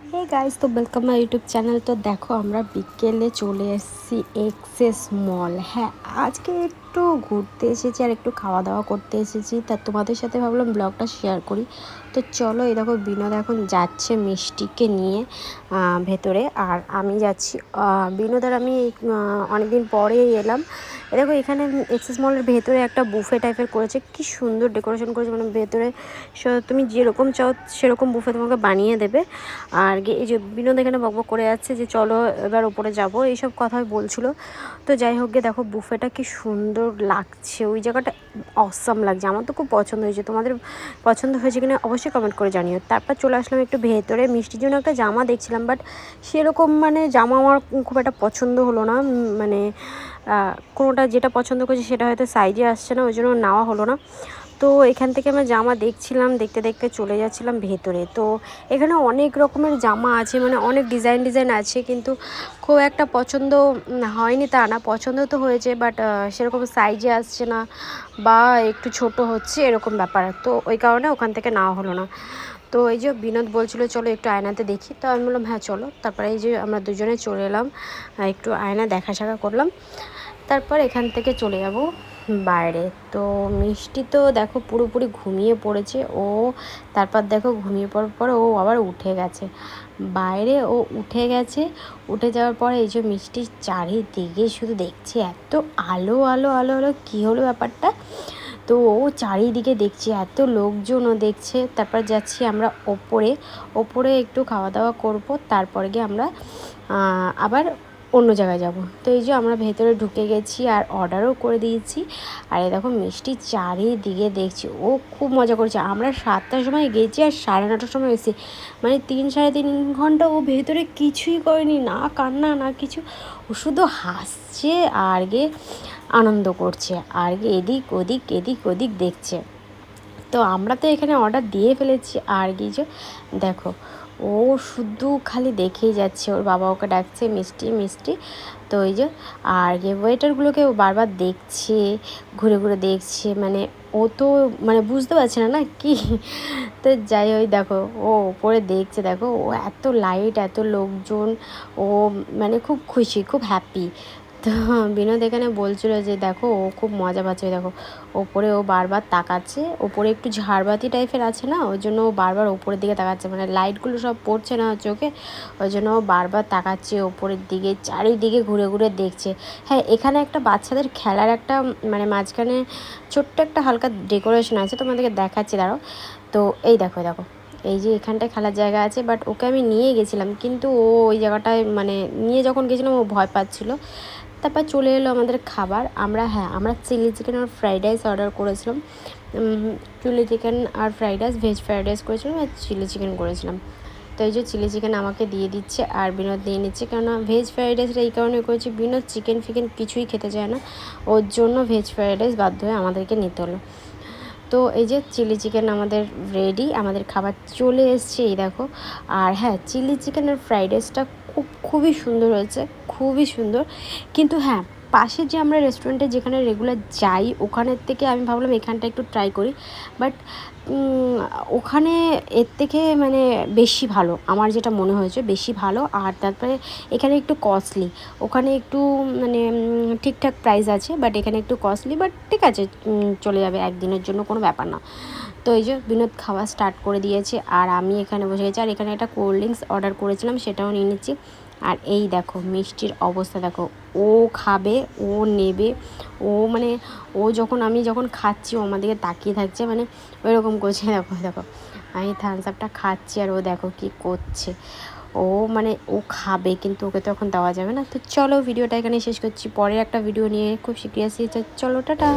Hey guys, তো welcome my YouTube channel. তো দেখো আমরা বিকেলে চলে এসেছি এক্সেস মল। হ্যাঁ, আজকে একটু ঘুরতে এসেছি আর একটু খাওয়া দাওয়া করতে এসেছি, তা তোমাদের সাথে ভাবলাম ব্লগটা শেয়ার করি। তো চলো, এই দেখো বিনোদ এখন যাচ্ছে মিষ্টিকে নিয়ে ভেতরে, আর আমি যাচ্ছি। বিনোদ আর আমি অনেকদিন পরেই এলাম। দেখো এখানে এক্সেস মলের ভেতরে একটা বুফে টাইপের করেছে, কি সুন্দর ডেকোরেশন করেছে, মানে ভেতরে তুমি যেরকম চাও সেরকম বুফে তোমাকে বানিয়ে দেবে। আর এই যে বিনোদ এখানে বকবক করে যাচ্ছে যে চলো এবার ওপরে যাব, এইসব কথাই বলছিল। তো যাই হোক গে, দেখো বুফেটা কি সুন্দর লাগছে, ওই জায়গাটা অসাম লাগছে, আমার তো খুব পছন্দ হয়েছে। তোমাদের পছন্দ হয়েছে কিনা অবশ্যই কমেন্ট করে জানিও। তারপর চলে আসলাম একটু ভেতরে, মিষ্টির জন্য একটা জামা দেখছিলাম, বাট সেরকম মানে জামা আমার খুব একটা পছন্দ হলো না। মানে কোনোটা যেটা পছন্দ করছি সেটা হয়তো সাইজে আসছে না, ওই জন্য নেওয়া হলো না। তো এখান থেকে আমরা জামা দেখছিলাম, দেখতে দেখতে চলে যাচ্ছিলাম ভেতরে। তো এখানে অনেক রকমের জামা আছে, মানে অনেক ডিজাইন আছে, কিন্তু খুব একটা পছন্দ হয়নি তা না, পছন্দ তো হয়েছে, বাট সেরকম সাইজে আসছে না বা একটু ছোট হচ্ছে এরকম ব্যাপার। তো ওই কারণে ওখান থেকে নেওয়া হলো না। তো এই যে বিনোদ বলছিল চলো একটু আয়নাতে দেখি, তো আমি বললাম হ্যাঁ চলো। তারপরে এই যে আমরা দুজনে চলে এলাম, একটু আয়না দেখা সাক্ষা করলাম, তারপর এখান থেকে চলে যাব বাইরে। তো মিষ্টি তো দেখো পুরোপুরি ঘুমিয়ে পড়েছে ও। তারপর দেখো ঘুমিয়ে পড়ার পরে ও আবার উঠে গেছে বাইরে, ও উঠে গেছে। উঠে যাওয়ার পরে এই যে মিষ্টির চারিদিকে শুধু দেখছে এত আলো আলো আলো আলো, কী হলো ব্যাপারটা। তো ও চারিদিকে দেখছে, এত লোকজনও দেখছে। তারপর যাচ্ছি আমরা ওপরে, ওপরে একটু খাওয়া দাওয়া করব, তারপরে গিয়ে আমরা আবার অন্য জায়গায় যাব। তো এই যে আমরা ভেতরে ঢুকে গেছি আর অর্ডারও করে দিয়েছি। আর এই দেখো মিষ্টি চারিদিকে দেখছি, ও খুব মজা করছে। আমরা 7টার সময় গেছি আর 9:30টার সময় এসেছি, মানে 3-3.5 ঘন্টা ও ভেতরে কিছুই করেনি, না কান্না না কিছু, ও শুধু হাসছে আর গিয়ে আনন্দ করছে আর গিয়ে এদিক ওদিক এদিক ওদিক দেখছে। তো আমরা তো এখানে অর্ডার দিয়ে ফেলেছি, আর কিছু দেখো ও শুধু খালি দেখেই যাচ্ছে, ওর বাবা ওকে ডাকছে মিষ্টি মিষ্টি। তো ওই যে আর ওয়েটারগুলোকে ও বারবার দেখছে, ঘুরে ঘুরে দেখছে, মানে ও তো মানে বুঝতে পারছে না না কি। তো যাই ওই দেখো ও ওপরে দেখছে, দেখো ও এত লাইট এত লোকজন, ও মানে খুব খুশি খুব হ্যাপি। তো বিনোদ এখানে বলছিল যে দেখো ও খুব মজা পাচ্ছে, দেখো ওপরে ও বারবার তাকাচ্ছে, ওপরে একটু ঝাড়বাতি টাইপের আছে না, ওই জন্য ও বারবার ওপরের দিকে তাকাচ্ছে, মানে লাইটগুলো সব পড়ছে না চোখে, ওই জন্য ও বারবার তাকাচ্ছে ওপরের দিকে, চারিদিকে ঘুরে ঘুরে দেখছে। হ্যাঁ, এখানে একটা বাচ্চাদের খেলার একটা মানে মাঝখানে ছোট্ট একটা হালকা ডেকোরেশন আছে, তোমাদেরকে দেখাচ্ছি দাঁড়াও। তো এই দেখো দেখো, এই যে এখানটায় খেলার জায়গা আছে, বাট ওকে আমি নিয়ে গেছিলাম, কিন্তু ও ওই জায়গাটায় মানে নিয়ে যখন গেছিলাম ও ভয় পাচ্ছিলো। তারপর চলে এলো আমাদের খাবার। আমরা চিলি চিকেন আর ফ্রাইড রাইস অর্ডার করেছিলাম। চিলি চিকেন আর fried rice, veg fried rice করেছিলাম আর চিলি চিকেন করেছিলাম। তো এই যে চিলি চিকেন আমাকে দিয়ে দিচ্ছে আর বিনোদ নিয়ে নিচ্ছে, কেননা ভেজ ফ্রাইড রাইসটা এই কারণে করেছি, বিনোদ চিকেন ফিকেন কিছুই খেতে চায় না, ওর জন্য ভেজ ফ্রাইড রাইস বাধ্য হয়ে আমাদেরকে নিতে হলো। তো এই যে চিলি চিকেন আমাদের রেডি, আমাদের খাবার চলে এসছে এই দেখো। আর হ্যাঁ, চিলি চিকেন আর ফ্রাইড রাইসটা খুবই সুন্দর হয়েছে, খুবই সুন্দর। কিন্তু হ্যাঁ, পাশে যে আমরা রেস্টুরেন্টে যেখানে রেগুলার যাই ওখানের থেকে আমি ভাবলাম এখানটা একটু ট্রাই করি, বাট ওখানে এর থেকে মানে বেশি ভালো, আমার যেটা মনে হয়েছে বেশি ভালো। আর তারপরে এখানে একটু কস্টলি, ওখানে একটু মানে ঠিকঠাক প্রাইস আছে, বাট এখানে একটু কস্টলি, বাট ঠিক আছে, চলে যাবে একদিনের জন্য, কোনো ব্যাপার না। তো এই যে বিনোদ খাওয়া স্টার্ট করে দিয়েছে আর আমি এখানে বসে গেছি, আর এখানে একটা কোল্ড ড্রিঙ্কস অর্ডার করেছিলাম সেটাও নিয়ে নিচ্ছি। আর এই দেখো মিষ্টির অবস্থা দেখো, ও খাবে, ও নেবে, ও মানে আমি যখন খাচ্ছি ও আমার দিকে তাকিয়ে থাকছে, মানে ওইরকম করছে। দেখো দেখো আমি থামস আপটা খাচ্ছি আর ও দেখো কি করছে, ও মানে ও খাবে কিন্তু ওকে তো এখন দেওয়া যাবে না। তো চলো ভিডিওটা এখানে শেষ করছি, পরের একটা ভিডিও নিয়ে খুব শীঘ্রই আসছি। চলো টাটা।